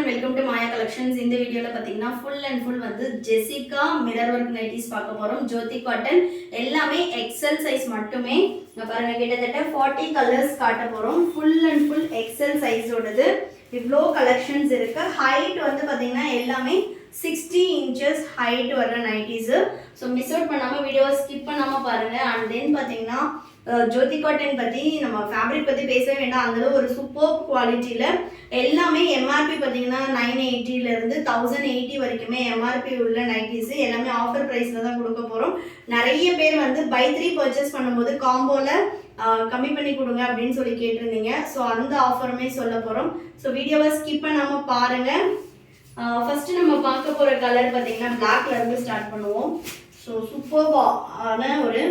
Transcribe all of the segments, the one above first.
everyone, welcome to Maya Collections. இந்த வீடியோல பாத்தீங்கன்னா full and full வந்து ஜெசிகா மிரர் வர்க் நைட்டிஸ் பார்க்க போறோம். ஜோதி காட்டன் எல்லாமே XL சைஸ் மட்டுமே. பாருங்க கிட்டத்தட்ட 40 கலர்ஸ் காட்ட போறோம். full and full XL size ஓடது. இவ்ளோ கலெக்ஷன்ஸ் இருக்கு. ஹைட் வந்து பாத்தீங்கன்னா எல்லாமே 60 inches ஹைட் வர நைட்டிஸ். சோ மிஸ் அவுட் பண்ணாம வீடியோவை ஸ்கிப் பண்ணாம பாருங்க. and then பாத்தீங்கன்னா ஜோதி காட்டன் பத்தி நம்ம ஃபேப்ரிக் பத்தி பேசவே வேண்டாம். அந்த ஒரு சூப்பர் குவாலிட்டியில எல்லாமே எம்ஆர்பி பார்த்தீங்கன்னா 980 இருந்து 1080 வரைக்குமே எம்ஆர்பி உள்ள நைட்டிஸ் எல்லாமே ஆஃபர் ப்ரைஸில் தான் கொடுக்க போகிறோம். நிறைய பேர் வந்து பை 3 பர்ச்சேஸ் பண்ணும்போது காம்போவில் கம்மி பண்ணி கொடுங்க அப்படின்னு சொல்லி கேட்டிருந்தீங்க. ஸோ அந்த ஆஃபருமே சொல்ல போகிறோம். ஸோ வீடியோவை ஸ்கிப் பண்ணாமல் பாருங்கள். ஃபஸ்ட்டு நம்ம பார்க்க போகிற கலர் பார்த்தீங்கன்னா பிளாக்ல இருந்து ஸ்டார்ட் பண்ணுவோம். ஸோ சூப்பர்வான ஒரு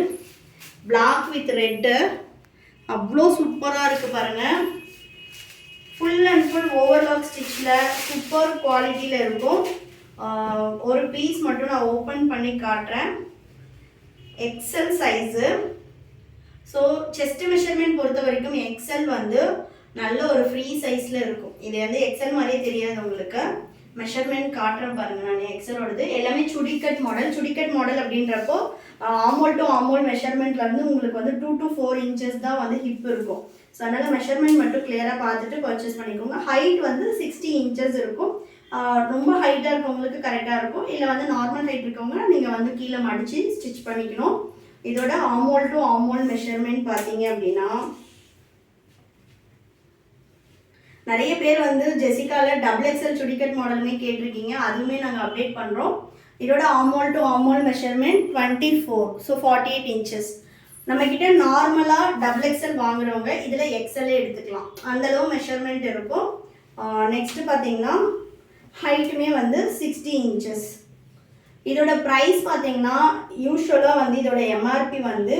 பிளாக் வித் ரெட்டு அவ்வளோ சூப்பராக இருக்குது பாருங்கள். ஃபுல் அண்ட் ஃபுல் ஓவர்லாக் ஸ்டிச்சில் சூப்பர் குவாலிட்டியில் இருக்கும். ஒரு பீஸ் மட்டும் நான் ஓப்பன் பண்ணி காட்டுறேன். XL size. So chest measurement பொறுத்த வரைக்கும் எக்ஸல் வந்து நல்ல ஒரு ஃப்ரீ சைஸில் இருக்கும். இது வந்து எக்ஸல் மாதிரியே தெரியாது உங்களுக்கு. மெஷர்மெண்ட் காட்டுறேன் பாருங்கள். நான் எக்ஸலோடது எல்லாமே சுடிக்கட் மாடல். சுடிக்கட் மாடல் அப்படின்றப்போ ஆமோல் டு ஆமோல் மெஷர்மெண்ட்லேருந்து உங்களுக்கு வந்து 2 to 4 inches தான் வந்து ஹிப் இருக்கும். ஸோ அதனால் மெஷர்மெண்ட் மட்டும் கிளியராக பார்த்துட்டு பர்ச்சேஸ் பண்ணிக்கோங்க. ஹைட் வந்து 60 inches இருக்கும். ரொம்ப ஹைட்டாக இருக்கவங்களுக்கு கரெக்டாக இருக்கும். இல்லை வந்து நார்மல் ஹைட் இருக்கவங்க நீங்கள் வந்து கீழே மடித்து ஸ்டிச் பண்ணிக்கணும். இதோட ஆமோல் டு ஆமோல் மெஷர்மெண்ட் பார்த்தீங்க அப்படின்னா நிறைய பேர் வந்து ஜெசிகாவில் XXL சுடிக்கட் மாடலுமே கேட்டிருக்கீங்க. அதுவுமே நாங்கள் அப்டேட் பண்ணுறோம். இதோட ஆமோல் டு ஆமோல் மெஷர்மெண்ட் 24, ஸோ 48 inches. நம்மக்கிட்ட நார்மலாக XXL வாங்குறவங்க இதில் எக்ஸலே எடுத்துக்கலாம். அந்தளவு மெஷர்மெண்ட் இருக்கும். நெக்ஸ்ட்டு பார்த்தீங்கன்னா ஹைட்டுமே வந்து 60 inches. இதோட ப்ரைஸ் பார்த்தீங்கன்னா யூஸ்வலாக வந்து இதோட எம்ஆர்பி வந்து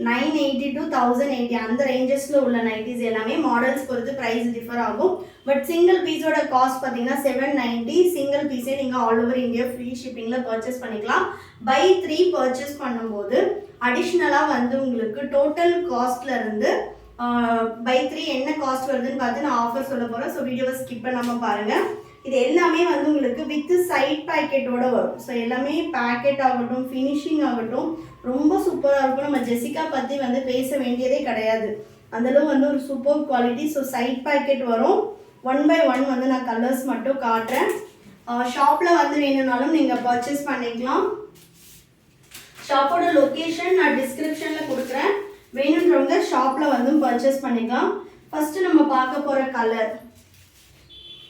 980 to 1080 அந்த ரேஞ்சஸில் உள்ள நைட்டிஸ் எல்லாமே மாடல்ஸ் பொறுத்து ப்ரைஸ் டிஃபர் ஆகும். பட் சிங்கிள் பீஸோட காஸ்ட் பார்த்தீங்கன்னா 790. சிங்கிள் பீஸே நீங்கள் ஆல் ஓவர் இந்தியா ஃப்ரீ ஷிப்பிங்கில் பர்ச்சேஸ் பண்ணிக்கலாம். பை 3 பர்ச்சேஸ் பண்ணும்போது அடிஷ்னலாக வந்து உங்களுக்கு டோட்டல் காஸ்ட்லேருந்து பை 3 என்ன காஸ்ட் வருதுன்னு பார்த்து நான் ஆஃபர் சொல்ல போகிறேன். ஸோ வீடியோவை ஸ்கிப் பண்ணாமல் பாருங்கள். இது எல்லாமே வந்து உங்களுக்கு வித் சைட் பேக்கெட்டோட வரும். ஸோ எல்லாமே பேக்கெட் ஆகட்டும், ஃபினிஷிங் ஆகட்டும் ரொம்ப சூப்பராக இருக்கும். நம்ம ஜெசிகா பற்றி வந்து பேச வேண்டியதே கிடையாது. அந்தளவு வந்து ஒரு super quality. So side packet வரும். 1 by 1 வந்து நான் கலர்ஸ் மட்டும் காட்டுறேன். ஷாப்பில் வந்து வேணும்னாலும் நீங்கள் பர்ச்சேஸ் பண்ணிக்கலாம். ஷாப்போட லொக்கேஷன் நான் டிஸ்கிரிப்ஷனில் கொடுக்குறேன். வேணுன்றவங்க ஷாப்பில் வந்து பர்ச்சேஸ் பண்ணிக்கலாம். ஃபஸ்ட்டு நம்ம பார்க்க போகிற கலர்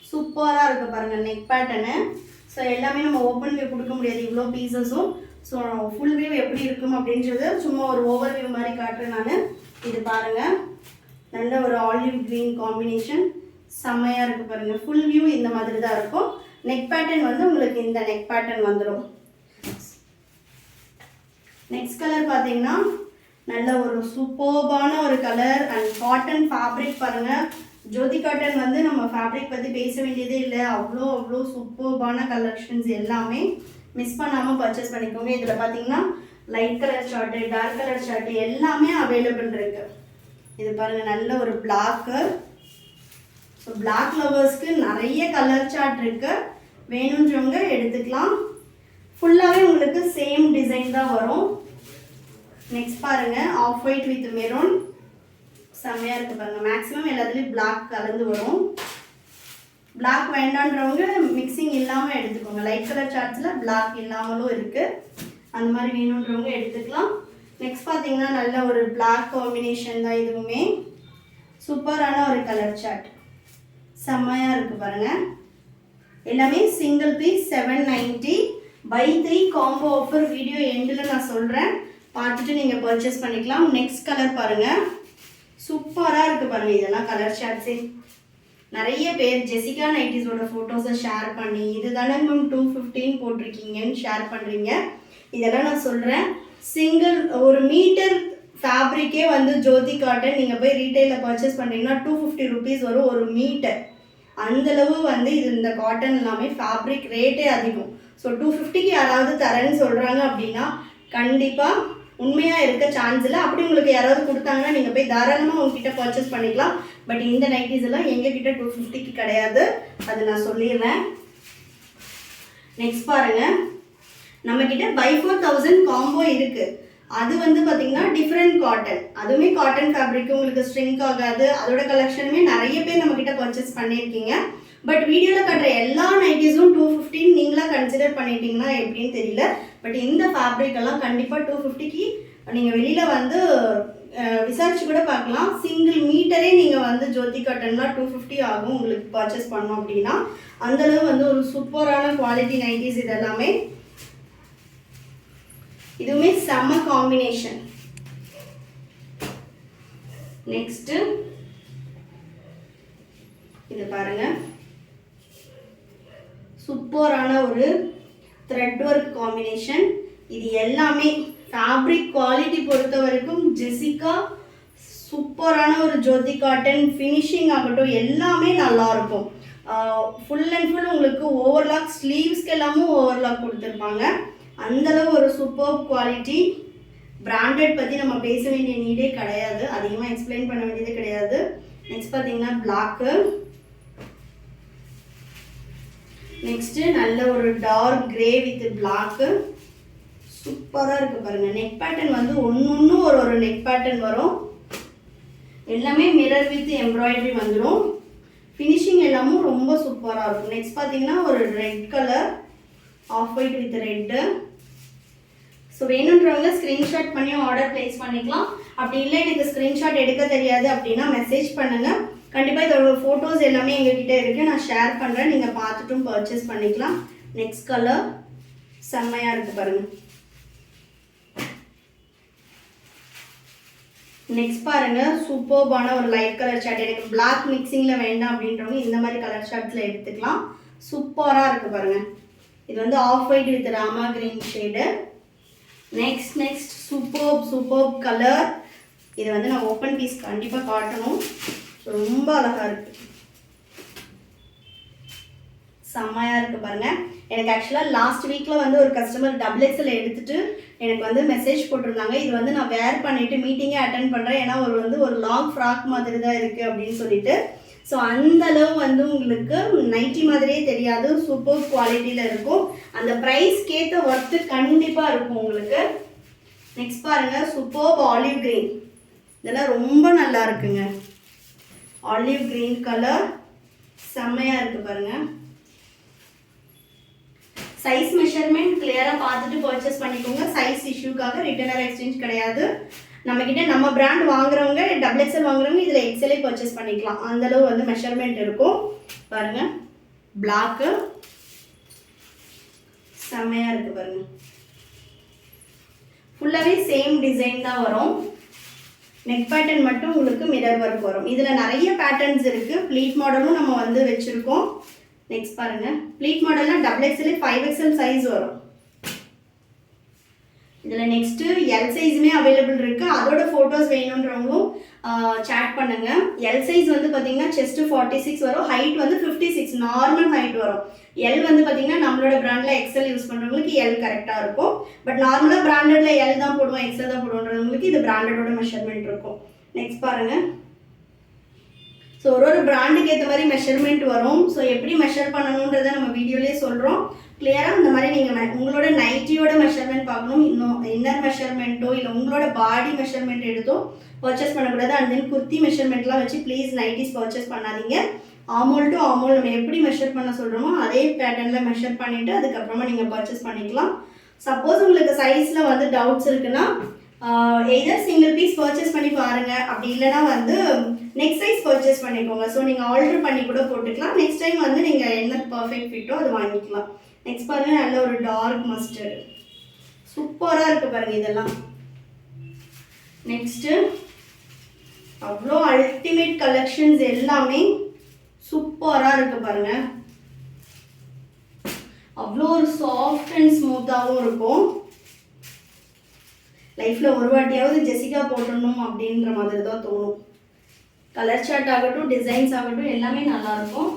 சூப்பராக இருக்குது பாருங்கள். Neck pattern. ஸோ எல்லாமே நம்ம ஓப்பன் வியூ கொடுக்க முடியாது இவ்வளோ பீசஸும். ஸோ ஃபுல் வியூ எப்படி இருக்கும் அப்படின்றது சும்மா ஒரு ஓவர் வியூ மாதிரி காட்டுறேன் நான். இது பாருங்கள், நல்ல ஒரு ஆலிவ் க்ரீன் காம்பினேஷன் செம்மையாக இருக்குது பாருங்கள். ஃபுல் வியூ இந்த மாதிரி தான் இருக்கும். நெக் பேட்டர்ன் வந்து உங்களுக்கு இந்த நெக் பேட்டர்ன் வந்துடும். நெக்ஸ்ட் கலர் பார்த்தீங்கன்னா நல்ல ஒரு சூப்பர்பான ஒரு கலர் அண்ட் காட்டன் ஃபேப்ரிக் பாருங்கள். ஜோதி காட்டன் வந்து நம்ம ஃபேப்ரிக் பற்றி பேச வேண்டியதே இல்லை. அவ்வளோ சூப்பர்பான கலெக்ஷன்ஸ் எல்லாமே மிஸ் பண்ணாமல் பர்ச்சேஸ் பண்ணிக்கோங்க. இதில் பார்த்தீங்கன்னா light colour short, dark colour short எல்லாமே அவைலபிள் இருக்குது. இது பாருங்கள் நல்ல ஒரு பிளாக்கு. ஸோ பிளாக் லவர்ஸ்க்கு நிறைய கலர் சார்ட் இருக்குது. வேணுன்றவங்க எடுத்துக்கலாம். ஃபுல்லாகவே உங்களுக்கு சேம் டிசைன் தான் வரும். நெக்ஸ்ட் பாருங்கள் ஆஃப் ஒயிட் வித் மெரூன் செம்மையாக இருக்குது பாருங்கள். மேக்ஸிமம் எல்லாத்துலேயும் பிளாக் கலந்து வரும். பிளாக் வேண்டான்றவங்க மிக்சிங் இல்லாமல் எடுத்துக்கோங்க. லைட் கலர் சார்ட்ஸில் பிளாக் இல்லாமலும் இருக்குது. அந்த மாதிரி வேணுன்றவங்க எடுத்துக்கலாம். நெக்ஸ்ட் பார்த்தீங்கன்னா நல்ல ஒரு பிளாக் காம்பினேஷன் தான். இதுவுமே சூப்பரான ஒரு கலர் சார்ட் செம்மையாக இருக்குது பாருங்கள். எல்லாமே single piece 790. Buy 3 combo offer video எண்டில் நான் சொல்கிறேன். பார்த்துட்டு நீங்கள் பர்ச்சேஸ் பண்ணிக்கலாம். நெக்ஸ்ட் கலர் பாருங்கள், சூப்பராக இருக்குது பாருங்கள். இதெல்லாம் கலர் ஷார்ட்ஸே நிறைய பேர் ஜெசிகா நைட்டிஸோட ஃபோட்டோஸை ஷேர் பண்ணி இது தானே மேம் 215 போட்டிருக்கீங்கன்னு ஷேர் பண்ணுறீங்க. இதெல்லாம் நான் சொல்கிறேன். சிங்கிள் ஒரு மீட்டர் ஃபேப்ரிக்கே வந்து ஜோதி காட்டன் நீங்கள் போய் ரீட்டைலில் பர்ச்சேஸ் பண்ணுறீங்கன்னா 250 rupees வரும் ஒரு மீட்டர். அந்தளவு வந்து இது இந்த காட்டன் எல்லாமே ஃபேப்ரிக் ரேட்டே அதிகம். ஸோ 250க்கு யாராவது தரேன்னு சொல்கிறாங்க அப்படின்னா கண்டிப்பாக உண்மையாக இருக்க சான்ஸ் இல்லை. அப்படி உங்களுக்கு யாராவது கொடுத்தாங்கன்னா நீங்கள் போய் தாராளமாக உங்ககிட்ட பர்ச்சேஸ் பண்ணிக்கலாம். பட் இந்த நைட்டிஸ் எல்லாம் எங்ககிட்ட 250க்கு கிடையாது, அது நான் சொல்லிடுறேன். நெக்ஸ்ட் பாருங்க, நம்மக்கிட்ட பை 4000 காம்போ இருக்குது. அது வந்து பார்த்தீங்கன்னா டிஃப்ரெண்ட் காட்டன், அதுவுமே காட்டன் ஃபேப்ரிக், உங்களுக்கு ஸ்ட்ரிங்க் ஆகாது. அதோட கலெக்ஷனுமே நிறைய பேர் நம்மக்கிட்ட பர்ச்சேஸ் பண்ணியிருக்கீங்க. பட் வீடியோவில் காட்டுற எல்லா நைட்டிஸும் 250 நீங்களாக கன்சிடர் பண்ணிட்டீங்கன்னா எப்படின்னு தெரியல. பட் இந்த ஃபேப்ரிக் எல்லாம் கண்டிப்பாக 250க்கு நீங்கள் வெளியில் வந்து விசாரிச்சு கூட பார்க்கலாம். சிங்கிள் மீட்டரே நீங்கள் வந்து ஜோதி காட்டன்லாம் 250 ஆகும் உங்களுக்கு பர்ச்சேஸ் பண்ணோம் அப்படின்னா. அந்தளவு வந்து ஒரு சூப்பரான குவாலிட்டி நைட்டிஸ் இதெல்லாமே. இதுவுமே செம்ம காம்பினேஷன். நெக்ஸ்ட் இது பாருங்க, சூப்பரான ஒரு த்ரெட் ஒர்க் காம்பினேஷன். இது எல்லாமே ஃபேப்ரிக் குவாலிட்டி பொறுத்த வரைக்கும் ஜெசிகா சூப்பரான ஒரு ஜோதி காட்டன். ஃபினிஷிங் ஆகட்டும் எல்லாமே நல்லாயிருக்கும். ஃபுல் அண்ட் ஃபுல் உங்களுக்கு ஓவர்லாக், ஸ்லீவ்ஸ்க்கு எல்லாமும் ஓவர்லாக் கொடுத்துருப்பாங்க. அந்தளவு ஒரு சூப்பர் குவாலிட்டி. பிராண்டட் பற்றி நம்ம பேச வேண்டிய நீடே கிடையாது, அதிகமாக எக்ஸ்பிளைன் பண்ண வேண்டியது கிடையாது. நெக்ஸ்ட் பார்த்தீங்கன்னா பிளாக்கு. நெக்ஸ்ட்டு நல்ல ஒரு டார்க் கிரே வித் பிளாக்கு, சூப்பராக இருக்குது பாருங்கள். நெக் பேட்டர்ன் வந்து ஒன்று ஒரு நெக் பேட்டர்ன் வரும். எல்லாமே மிரர் வித் எம்ப்ராய்டரி வந்துடும். ஃபினிஷிங் எல்லாமும் ரொம்ப சூப்பராக இருக்கும். நெக்ஸ்ட் பார்த்தீங்கன்னா ஒரு red colour, off white with red. So வேணுன்றவங்க ஸ்க்ரீன்ஷாட் பண்ணி ஆர்டர் ப்ளேஸ் பண்ணிக்கலாம். அப்படி இல்லை எனக்கு ஸ்க்ரீன்ஷாட் எடுக்க தெரியாது அப்படின்னா மெசேஜ் பண்ணுங்கள். கண்டிப்பாக இதோட ஃபோட்டோஸ் எல்லாமே எங்ககிட்ட இருக்குது, நான் ஷேர் பண்ணுறேன், நீங்கள் பார்த்துட்டும் பர்ச்சேஸ் பண்ணிக்கலாம். நெக்ஸ்ட் கலர் செம்மையாக இருக்குது பாருங்கள். நெக்ஸ்ட் பாருங்கள், சூப்பர்பான ஒரு லைட் கலர் ஷர்ட். எனக்கு பிளாக் மிக்சிங்கில் வேண்டாம் அப்படின்றவங்க இந்த மாதிரி கலர் ஷர்ட்ஸில் எடுத்துக்கலாம். சூப்பராக இருக்குது பாருங்கள். இது வந்து off white with Rama green shade. Next super colour. இது வந்து நான் ஓப்பன் பீஸ் கண்டிப்பாக காட்டணும். ரொம்ப அழகாக இருக்குது, செம்மையாக இருக்குது பாருங்கள். எனக்கு ஆக்சுவலாக லாஸ்ட் வீக்கில் வந்து ஒரு கஸ்டமர் XXL எடுத்துகிட்டு எனக்கு வந்து மெசேஜ் போட்டிருந்தாங்க. இது வந்து நான் வேர் பண்ணிவிட்டு மீட்டிங்கே அட்டென்ட் பண்ணுறேன், ஏன்னா ஒரு லாங் ஃப்ராக் மாதிரி தான் இருக்குது அப்படின்னு சொல்லிட்டு. ஸோ அந்தளவு வந்து உங்களுக்கு நைட்டி மாதிரியே தெரியாது, சூப்பர் குவாலிட்டியில் இருக்கும். அந்த ப்ரைஸ்க்கேற்ற ஒர்த்து கண்டிப்பாக இருக்கும் உங்களுக்கு. நெக்ஸ்ட் பாருங்கள், சூப்பர் ஆலிவ் கிரீன். இதெல்லாம் ரொம்ப நல்லா இருக்குங்க. ஆலிவ் கிரீன் கலர் செம்மையாக இருக்குது பாருங்கள். சைஸ் மெஷர்மெண்ட் கிளியராக பார்த்துட்டு பர்ச்சேஸ் பண்ணிக்கோங்க. சைஸ் இஷ்யூக்காக ரிட்டர்ன் ஆர் எக்ஸ்சேஞ்ச் கிடையாது. நம்மக்கிட்ட நம்ம பிராண்ட் வாங்குறவங்க XXL வாங்குறவங்க இதில் XL பர்ச்சேஸ் பண்ணிக்கலாம். அந்தளவு வந்து மெஷர்மெண்ட் இருக்கும் பாருங்கள். பிளாக்கு செம்மையாக இருக்குது பாருங்கள். ஃபுல்லாகவே சேம் டிசைன் தான் வரும். நெக் பேட்டர்ன் மட்டும் உங்களுக்கு மிரர் ஒர்க் வரும். இதில் நிறைய பேட்டர்ன்ஸ் இருக்குது. ப்ளீட் மாடலும் நம்ம வந்து வச்சுருக்கோம். நெக்ஸ்ட் பாருங்கள், ப்ளீட் மாடலில் XXL 5XL சைஸ் வரும். இதில் நெக்ஸ்ட்டு எல் சைஸுமே அவைலபிள் இருக்குது. அதோட ஃபோட்டோஸ் வேணுன்றவங்களும் சேட் பண்ணுங்கள். எல் சைஸ் வந்து பார்த்தீங்கன்னா செஸ்ட்டு 46 வரும், ஹைட் வந்து 56 நார்மல் ஹைட் வரும். எல் வந்து பார்த்தீங்கன்னா நம்மளோட பிராண்டில் XL யூஸ் பண்ணுறவங்களுக்கு எல் கரெக்டாக இருக்கும். பட் நார்மலாக பிராண்டடில் எல் தான் போடுவோம், XL தான் போடுவோன்றவங்களுக்கு இது பிராண்டடோட மெஷர்மெண்ட் இருக்கும். நெக்ஸ்ட் பாருங்கள், ஸோ ஒரு பிராண்டுக்கு ஏற்ற மாதிரி மெஷர்மெண்ட் வரும். ஸோ எப்படி மெஷர் பண்ணணுன்றதை நம்ம வீடியோலேயே சொல்கிறோம். கிளியராக இந்த மாதிரி நீங்கள் உங்களோட நைட்டியோட மெஷர்மெண்ட் பார்க்கணும். இன்னும் இன்னர் மெஷர்மெண்ட்டோ இல்லை உங்களோட பாடி மெஷர்மெண்ட் எடுத்தோ பர்ச்சேஸ் பண்ணக்கூடாது. அண்ட் தென் குர்த்தி மெஷர்மெண்ட்லாம் வச்சு ப்ளீஸ் நைட்டிஸ் பர்ச்சேஸ் பண்ணாதீங்க. ஆமோல் டு ஆமோல் நம்ம எப்படி மெஷர் பண்ண சொல்கிறோமோ அதே பேட்டர்னில் மெஷர் பண்ணிவிட்டு அதுக்கப்புறமா நீங்கள் பர்ச்சேஸ் பண்ணிக்கலாம். சப்போஸ் உங்களுக்கு சைஸில் வந்து டவுட்ஸ் இருக்குன்னா எய்தர் சிங்கிள் பீஸ் பர்ச்சேஸ் பண்ணி பாருங்கள், அப்படி இல்லைனா வந்து நெக்ஸ்ட் சைஸ் பர்ச்சேஸ் பண்ணிக்கோங்க. ஸோ நீங்கள் ஆல்டர் பண்ணி கூட போட்டுக்கலாம். நெக்ஸ்ட் டைம் வந்து நீங்கள் என்ன பர்ஃபெக்ட் ஃபிட்டோ அது வாங்கிக்கலாம். நெக்ஸ்ட் பாருங்கள், நல்ல ஒரு டார்க் மஸ்டர்டு சூப்பராக இருக்குது பாருங்கள் இதெல்லாம். நெக்ஸ்ட்டு அவ்வளோ அல்டிமேட் கலெக்ஷன்ஸ் எல்லாமே சூப்பராக இருக்குது பாருங்கள். அவ்வளோ ஒரு சாஃப்ட் அண்ட் ஸ்மூத்தாகவும் இருக்கும். லைஃப்பில் ஒரு வாட்டியாவது ஜெசிகா போட்டணும் அப்படின்ற மாதிரி தான் தோணும். கலர் சார்ட் ஆகட்டும், டிசைன்ஸ் ஆகட்டும் எல்லாமே நல்லாயிருக்கும்.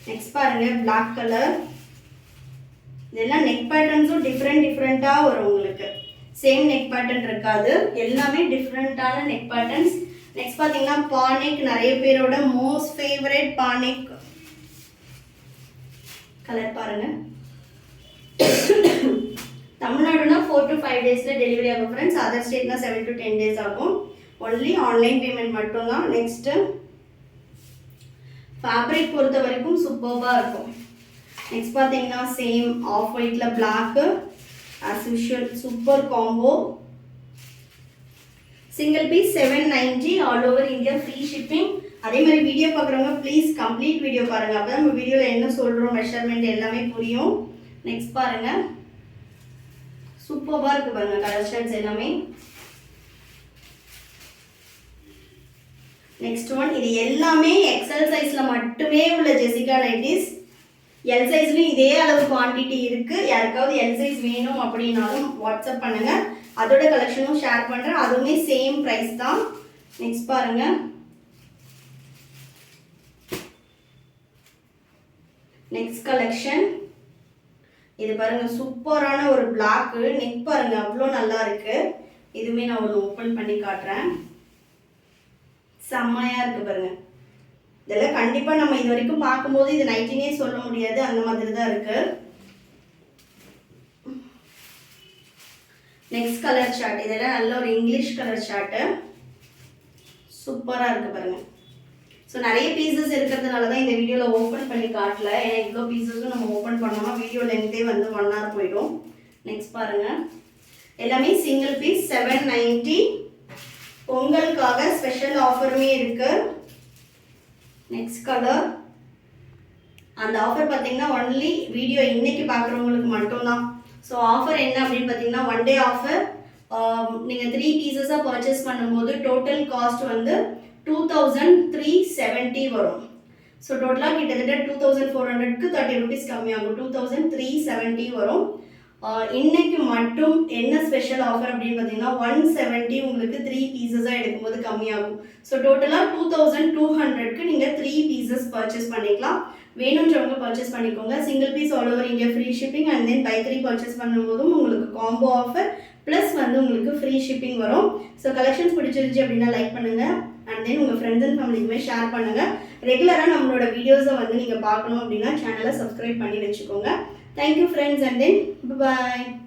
நெக்ஸ்ட் பாருங்கள், பிளாக் கலர். இதெல்லாம் நெக் பேட்டர்ன்ஸும் டிஃப்ரெண்ட்டாக வரும் உங்களுக்கு. சேம் நெக் பேட்டர்ன் இருக்காது, எல்லாமே டிஃப்ரெண்ட்டான நெக் பேட்டர்ன்ஸ். நெக்ஸ்ட் பார்த்தீங்கன்னா பானெக், நிறைய பேரோட மோஸ்ட் ஃபேவரட் பானெக் கலர் பாருங்க. தமிழ்நாடுனா 4 to 5 டேஸில் டெலிவரி ஆகும் ஃப்ரெண்ட்ஸ். அதர் ஸ்டேட்னா 7 to 10 days ஆகும். ஒன்லி ஆன்லைன் பேமெண்ட் மட்டும்தான். நெக்ஸ்ட்டு ஃபேப்ரிக் பொறுத்த வரைக்கும் சூப்பர்பாக இருக்கும். நெக்ஸ்ட் பார்த்தீங்கன்னா சேம் ஆஃப் ஒயிட்டில் black as usual super combo. Single piece 790 all over India free shipping. அதே மாதிரி வீடியோ பார்க்குறவங்க ப்ளீஸ் கம்ப்ளீட் வீடியோ பாருங்கள். அப்போ தான் நம்ம வீடியோவில் என்ன சொல்கிறோம் மெஷர்மெண்ட் எல்லாமே புரியும். நெக்ஸ்ட் பாருங்கள் சூப்பர்பாக இருக்குது பாருங்கள் கலெக்ஷன்ஸ் எல்லாமே. நெக்ஸ்ட் ஒன் இது எல்லாமே எக்ஸல் சைஸில் மட்டுமே உள்ள ஜெசிகா நைட்டிஸ். எல் சைஸ்லையும் இதே அளவு குவான்டிட்டி இருக்குது. யாருக்காவது எல் சைஸ் வேணும் அப்படின்னாலும் வாட்ஸ்அப் பண்ணுங்கள். அதோட கலெக்ஷனும் ஷேர் பண்ணுறேன். அதுவுமே சேம் ப்ரைஸ் தான். நெக்ஸ்ட் பாருங்கள் நெக்ஸ்ட் கலெக்ஷன் இது பாருங்கள் சூப்பரான ஒரு பிளாக்கு. நெக் பாருங்கள் அவ்வளோ நல்லா இருக்குது. இதுவுமே நான் ஒன்று ஓப்பன் பண்ணி காட்டுறேன். செம்மையாக இருக்குது பாருங்கள். இதெல்லாம் கண்டிப்பாக நம்ம இது வரைக்கும் பார்க்கும்போது இது நைட்டினே சொல்ல முடியாது, அந்த மாதிரி தான் இருக்குது. Next colour short. இதெல்லாம் நல்ல ஒரு இங்கிலீஷ் கலர் ஷார்ட்டு. சூப்பராக இருக்குது பாருங்கள். ஸோ நிறைய பீசஸ் இருக்கிறதுனால தான் இந்த வீடியோவில் ஓப்பன் பண்ணி காட்டல. ஏன்னா இவ்வளோ பீசஸும் நம்ம ஓப்பன் பண்ணோம்னா வீடியோ லென்த்தே வந்து 1 hour போயிடும். நெக்ஸ்ட் பாருங்கள் எல்லாமே சிங்கிள் பீஸ் 790. பொங்கலுக்காக ஸ்பெஷல் ஆஃபருமே இருக்கு. Next colour. அந்த ஆஃபர் பார்த்தீங்கன்னா ஒன்லி வீடியோ இன்னைக்கு பார்க்குறவங்களுக்கு மட்டும்தான். ஸோ ஆஃபர் என்ன அப்படின்னு பார்த்தீங்கன்னா 1 day ஆஃபர். நீங்கள் 3 பீசஸாக பர்ச்சேஸ் பண்ணும்போது டோட்டல் காஸ்ட் வந்து 2370 வரும். ஸோ டோட்டலாக கிட்டத்தட்ட 2400க்கு 30 rupees கம்மியாகும். 2370 வரும். இன்னைக்கு மட்டும் என்ன ஸ்பெஷல் ஆஃபர் அப்படின்னு பார்த்தீங்கன்னா 170 உங்களுக்கு 3 பீசஸாக எடுக்கும்போது கம்மியாகும். ஸோ டோட்டலாக 2200க்கு நீங்கள் 3 பீசஸ் பர்ச்சேஸ் பண்ணிக்கலாம். வேணுன்றவங்க பர்ச்சேஸ் பண்ணிக்கோங்க. Single piece all over India free shipping. And then buy 3 purchase பண்ணும்போதும் உங்களுக்கு காம்போ ஆஃபர் ப்ளஸ் வந்து உங்களுக்கு ஃப்ரீ ஷிப்பிங் வரும். ஸோ கலெக்ஷன்ஸ் பிடிச்சிருந்துச்சு அப்படின்னா லைக் பண்ணுங்கள். அண்ட் தென் உங்கள் ஃப்ரெண்ட்ஸ் அண்ட் ஃபேமிலிக்குமே ஷேர் பண்ணுங்கள். ரெகுலராக நம்மளோட வீடியோஸை வந்து நீங்கள் பார்க்கணும் அப்படின்னா சேனலை சப்ஸ்கிரைப் பண்ணி வச்சுக்கோங்க. Thank you friends and then bye bye.